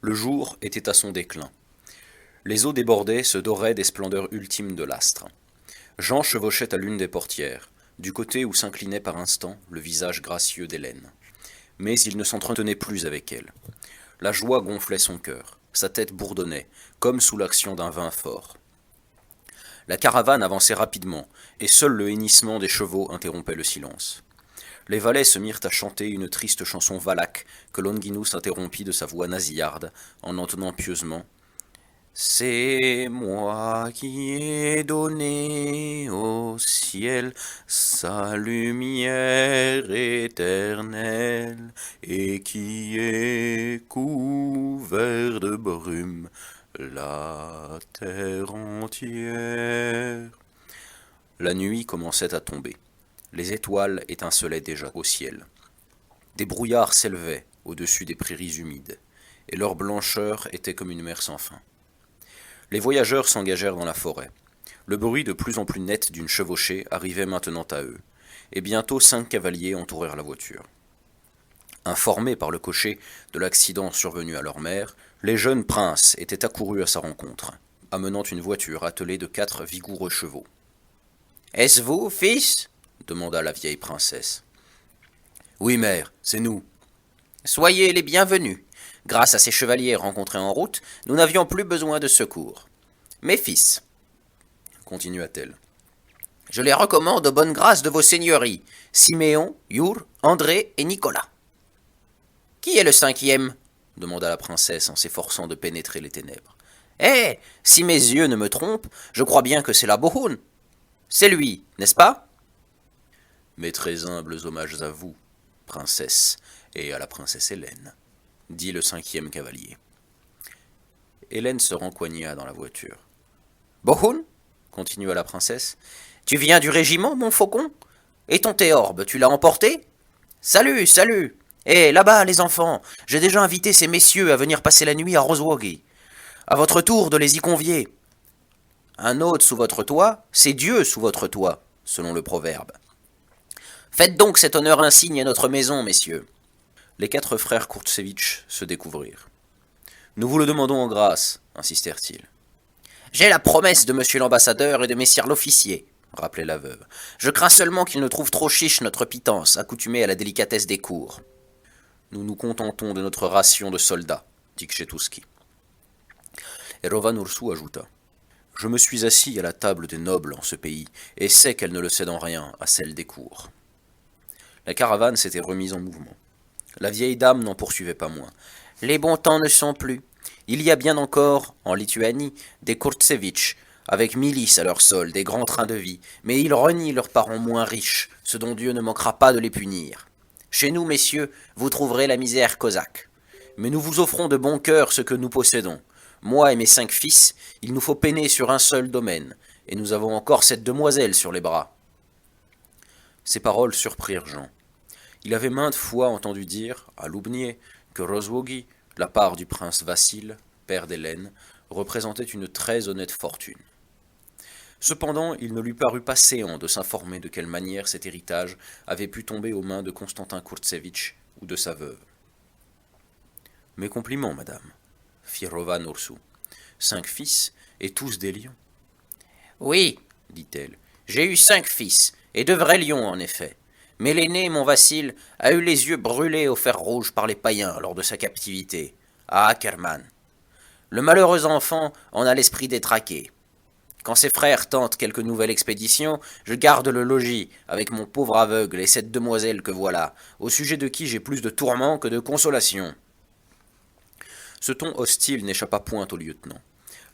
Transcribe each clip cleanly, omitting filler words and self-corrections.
Le jour était à son déclin. Les eaux débordaient, se doraient des splendeurs ultimes de l'astre. Jean chevauchait à l'une des portières, du côté où s'inclinait par instants le visage gracieux d'Hélène. Mais il ne s'entretenait plus avec elle. La joie gonflait son cœur, sa tête bourdonnait, comme sous l'action d'un vin fort. La caravane avançait rapidement, et seul le hennissement des chevaux interrompait le silence. Les valets se mirent à chanter une triste chanson valaque que Longinus interrompit de sa voix nasillarde en entonnant pieusement. C'est moi qui ai donné au ciel sa lumière éternelle et qui ai couvert de brume la terre entière. La nuit commençait à tomber. Les étoiles étincelaient déjà au ciel. Des brouillards s'élevaient au-dessus des prairies humides, et leur blancheur était comme une mer sans fin. Les voyageurs s'engagèrent dans la forêt. Le bruit de plus en plus net d'une chevauchée arrivait maintenant à eux, et bientôt 5 cavaliers entourèrent la voiture. Informés par le cocher de l'accident survenu à leur mère, les jeunes princes étaient accourus à sa rencontre, amenant une voiture attelée de 4 vigoureux chevaux. « Est-ce vous, fils ?» demanda la vieille princesse. « Oui, mère, c'est nous. »« Soyez les bienvenus. Grâce à ces chevaliers rencontrés en route, nous n'avions plus besoin de secours. Mes fils, continua-t-elle, je les recommande aux bonnes grâces de vos seigneuries, Siméon, Yur, André et Nicolas. »« Qui est le 5e » demanda la princesse en s'efforçant de pénétrer les ténèbres. « Eh, si mes yeux ne me trompent, je crois bien que c'est la Bohun. C'est lui, n'est-ce pas ?»« Mes très humbles hommages à vous, princesse, et à la princesse Hélène, » dit le 5e cavalier. Hélène se rencoigna dans la voiture. « Bohun » continua la princesse. « Tu viens du régiment, mon faucon ? Et ton théorbe, tu l'as emporté ? Salut, salut ! Eh, là-bas, les enfants, j'ai déjà invité ces messieurs à venir passer la nuit à Roswoggy. À votre tour de les y convier. Un hôte sous votre toit, c'est Dieu sous votre toit, selon le proverbe. Faites donc cet honneur insigne à notre maison, messieurs. » Les 4 frères Kurtsevitch se découvrirent. « Nous vous le demandons en grâce, » insistèrent-ils. « J'ai la promesse de monsieur l'ambassadeur et de messire l'officier, » rappelait la veuve. « Je crains seulement qu'il ne trouve trop chiche notre pitance, accoutumée à la délicatesse des cours. »« Nous nous contentons de notre ration de soldats, » dit Kshetuski. Et Rovan Ursu ajouta. « Je me suis assis à la table des nobles en ce pays, et sais qu'elle ne le cède en rien à celle des cours. » La caravane s'était remise en mouvement. La vieille dame n'en poursuivait pas moins. « Les bons temps ne sont plus. Il y a bien encore, en Lituanie, des Kurtsevitch, avec milices à leur sol, des grands trains de vie, mais ils renient leurs parents moins riches, ce dont Dieu ne manquera pas de les punir. Chez nous, messieurs, vous trouverez la misère cosaque. Mais nous vous offrons de bon cœur ce que nous possédons. Moi et mes 5 fils, il nous faut peiner sur un seul domaine, et nous avons encore cette demoiselle sur les bras. » Ces paroles surprirent Jean. Il avait maintes fois entendu dire, à Loubnier, que Roswoggy, la part du prince Vassil, père d'Hélène, représentait une très honnête fortune. Cependant, il ne lui parut pas séant de s'informer de quelle manière cet héritage avait pu tomber aux mains de Constantin Kurtsevitch ou de sa veuve. « Mes compliments, madame, » fit Rovan Ursu. « 5 fils, et tous des lions. »« Oui, dit-elle, j'ai eu 5 fils, et de vrais lions en effet. Mais l'aîné, mon Vassil, a eu les yeux brûlés au fer rouge par les païens lors de sa captivité, à Ackermann. Le malheureux enfant en a l'esprit détraqué. Quand ses frères tentent quelque nouvelle expédition, je garde le logis avec mon pauvre aveugle et cette demoiselle que voilà, au sujet de qui j'ai plus de tourments que de consolation. » Ce ton hostile n'échappa point au lieutenant.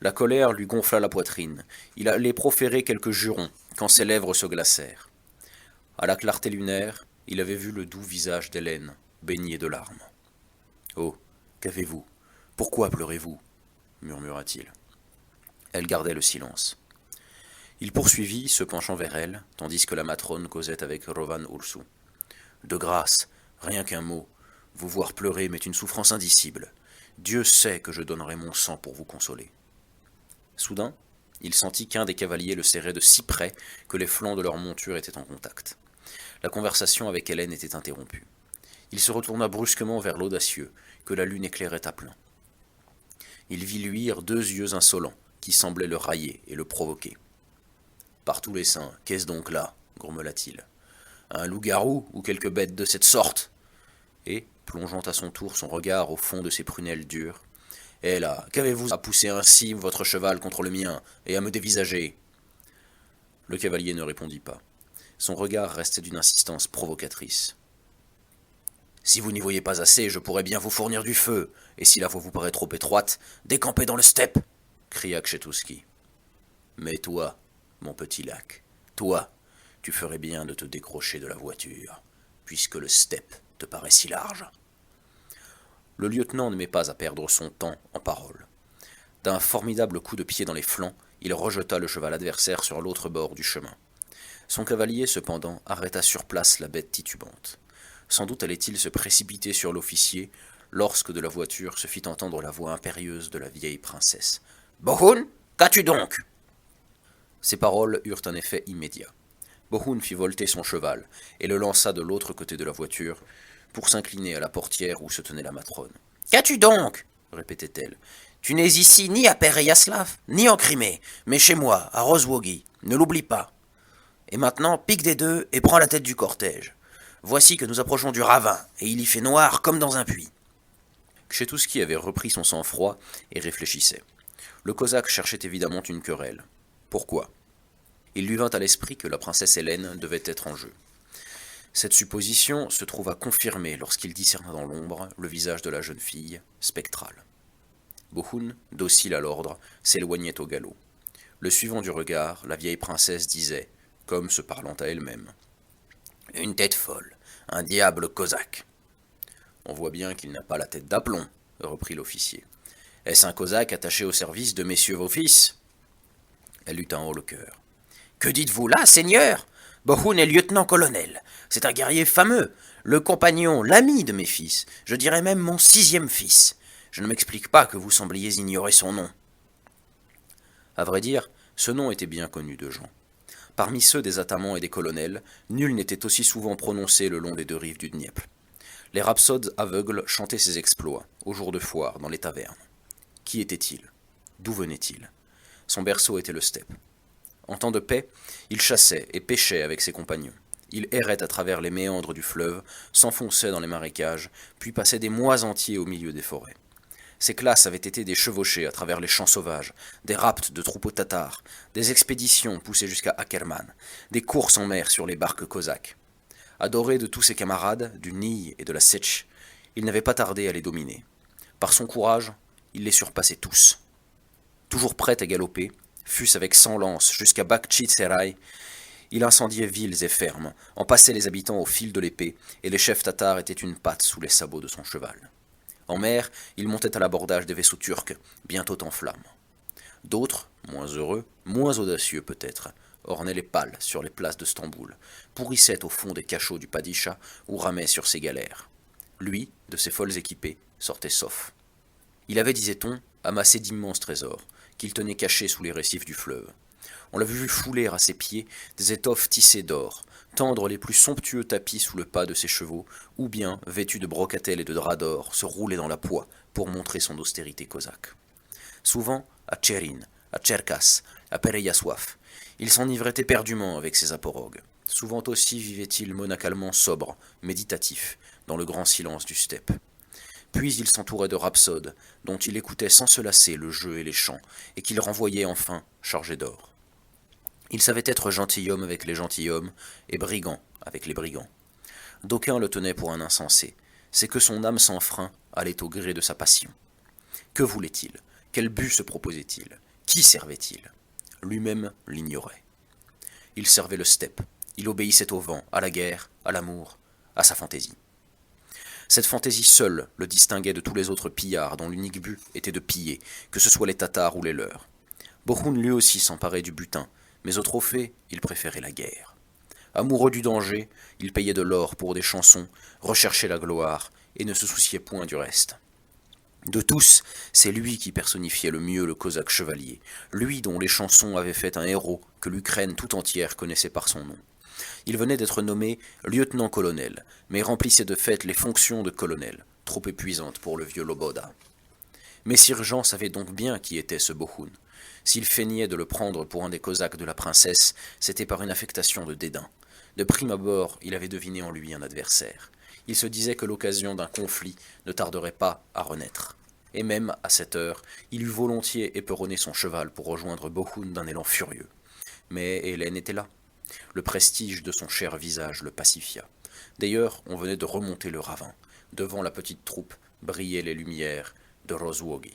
La colère lui gonfla la poitrine. Il allait proférer quelques jurons quand ses lèvres se glacèrent. À la clarté lunaire, il avait vu le doux visage d'Hélène, baigné de larmes. « Oh, qu'avez-vous ? Pourquoi pleurez-vous » murmura-t-il. Elle gardait le silence. Il poursuivit, se penchant vers elle, tandis que la matrone causait avec Rovan Ursu. « De grâce, rien qu'un mot. Vous voir pleurer m'est une souffrance indicible. Dieu sait que je donnerai mon sang pour vous consoler. » Soudain, il sentit qu'un des cavaliers le serrait de si près que les flancs de leur monture étaient en contact. La conversation avec Hélène était interrompue. Il se retourna brusquement vers l'audacieux, que la lune éclairait à plein. il vit luire 2 yeux insolents, qui semblaient le railler et le provoquer. « Par tous les saints, qu'est-ce donc là » grommela-t-il. « Un loup-garou ou quelque bête de cette sorte ?» Et, plongeant à son tour son regard au fond de ses prunelles dures, « Eh là, qu'avez-vous à pousser ainsi votre cheval contre le mien, et à me dévisager ?» Le cavalier ne répondit pas. Son regard restait d'une insistance provocatrice. « Si vous n'y voyez pas assez, je pourrais bien vous fournir du feu, et si la voie vous paraît trop étroite, décampez dans le steppe !» cria Kshetoski. « Mais toi, mon petit lac, toi, tu ferais bien de te décrocher de la voiture, puisque le steppe te paraît si large. » Le lieutenant ne met pas à perdre son temps en paroles. D'un formidable coup de pied dans les flancs, il rejeta le cheval adversaire sur l'autre bord du chemin. Son cavalier, cependant, arrêta sur place la bête titubante. Sans doute allait-il se précipiter sur l'officier, lorsque de la voiture se fit entendre la voix impérieuse de la vieille princesse. « Bohun, qu'as-tu donc » Ces paroles eurent un effet immédiat. Bohun fit volter son cheval et le lança de l'autre côté de la voiture pour s'incliner à la portière où se tenait la matrone. « Qu'as-tu donc » répétait-elle. « Tu n'es ici ni à Pereyaslav, ni en Crimée, mais chez moi, à Rozwogi. Ne l'oublie pas. Et maintenant, pique des deux et prends la tête du cortège. Voici que nous approchons du ravin, et il y fait noir comme dans un puits. » Kshetoski avait repris son sang-froid et réfléchissait. Le cosaque cherchait évidemment une querelle. Pourquoi ? Il lui vint à l'esprit que la princesse Hélène devait être en jeu. Cette supposition se trouva confirmée lorsqu'il discerna dans l'ombre le visage de la jeune fille, spectrale. Bohun, docile à l'ordre, s'éloignait au galop. Le suivant du regard, la vieille princesse disait, comme se parlant à elle-même, « Une tête folle, un diable cosaque. » « On voit bien qu'il n'a pas la tête d'aplomb, » reprit l'officier. « Est-ce un cosaque attaché au service de messieurs vos fils ?» Elle eut un haut le cœur. « Que dites-vous là, seigneur ? Bohun est lieutenant-colonel. C'est un guerrier fameux, le compagnon, l'ami de mes fils, je dirais même mon 6e fils. Je ne m'explique pas que vous sembliez ignorer son nom. » À vrai dire, ce nom était bien connu de Jean. Parmi ceux des atamans et des colonels, nul n'était aussi souvent prononcé le long des 2 rives du Dniepr. Les rhapsodes aveugles chantaient ses exploits, au jour de foire, dans les tavernes. Qui était-il ? D'où venait-il ? Son berceau était le steppe. En temps de paix, il chassait et pêchait avec ses compagnons. Il errait à travers les méandres du fleuve, s'enfonçait dans les marécages, puis passait des mois entiers au milieu des forêts. Ses classes avaient été des chevauchées à travers les champs sauvages, des rapts de troupeaux tatars, des expéditions poussées jusqu'à Ackermann, des courses en mer sur les barques cosaques. Adoré de tous ses camarades, du Nil et de la Setch, il n'avait pas tardé à les dominer. Par son courage, il les surpassait tous. Toujours prêt à galoper, fût-ce avec 100 lances jusqu'à Bakhchit-Serai, il incendiait villes et fermes, en passait les habitants au fil de l'épée, et les chefs tatars étaient une patte sous les sabots de son cheval. En mer, il montait à l'abordage des vaisseaux turcs, bientôt en flammes. D'autres, moins heureux, moins audacieux peut-être, ornaient les pales sur les places de Stamboul, pourrissaient au fond des cachots du Padisha ou ramaient sur ses galères. Lui, de ses folles équipées, sortait sauf. Il avait, disait-on, amassé d'immenses trésors, qu'il tenait cachés sous les récifs du fleuve. On l'avait vu fouler à ses pieds des étoffes tissées d'or, tendre les plus somptueux tapis sous le pas de ses chevaux, ou bien, vêtu de brocatelles et de draps d'or, se rouler dans la poix pour montrer son austérité cosaque. Souvent, à Tcherin, à Tcherkass, à Pereyaslav, il s'enivrait éperdument avec ses aporogues. Souvent aussi vivait-il monacalement sobre, méditatif, dans le grand silence du steppe. Puis il s'entourait de rhapsodes, dont il écoutait sans se lasser le jeu et les chants, et qu'il renvoyait enfin chargés d'or. Il savait être gentilhomme avec les gentilshommes, et brigand avec les brigands. D'aucuns le tenaient pour un insensé. C'est que son âme sans frein allait au gré de sa passion. Que voulait-il ? Quel but se proposait-il ? Qui servait-il ? Lui-même l'ignorait. Il servait le steppe, il obéissait au vent, à la guerre, à l'amour, à sa fantaisie. Cette fantaisie seule le distinguait de tous les autres pillards dont l'unique but était de piller, que ce soit les Tatars ou les leurs. Bohun lui aussi s'emparait du butin, mais au trophée, il préférait la guerre. Amoureux du danger, il payait de l'or pour des chansons, recherchait la gloire, et ne se souciait point du reste. De tous, c'est lui qui personnifiait le mieux le cosaque chevalier, lui dont les chansons avaient fait un héros que l'Ukraine tout entière connaissait par son nom. Il venait d'être nommé lieutenant-colonel, mais remplissait de fait les fonctions de colonel, trop épuisantes pour le vieux Loboda. Messire Jean savait donc bien qui était ce Bohun. S'il feignait de le prendre pour un des cosaques de la princesse, c'était par une affectation de dédain. De prime abord, il avait deviné en lui un adversaire. Il se disait que l'occasion d'un conflit ne tarderait pas à renaître. Et même, à cette heure, il eût volontiers éperonné son cheval pour rejoindre Bohun d'un élan furieux. Mais Hélène était là. Le prestige de son cher visage le pacifia. D'ailleurs, on venait de remonter le ravin. Devant la petite troupe brillaient les lumières de Roswogi.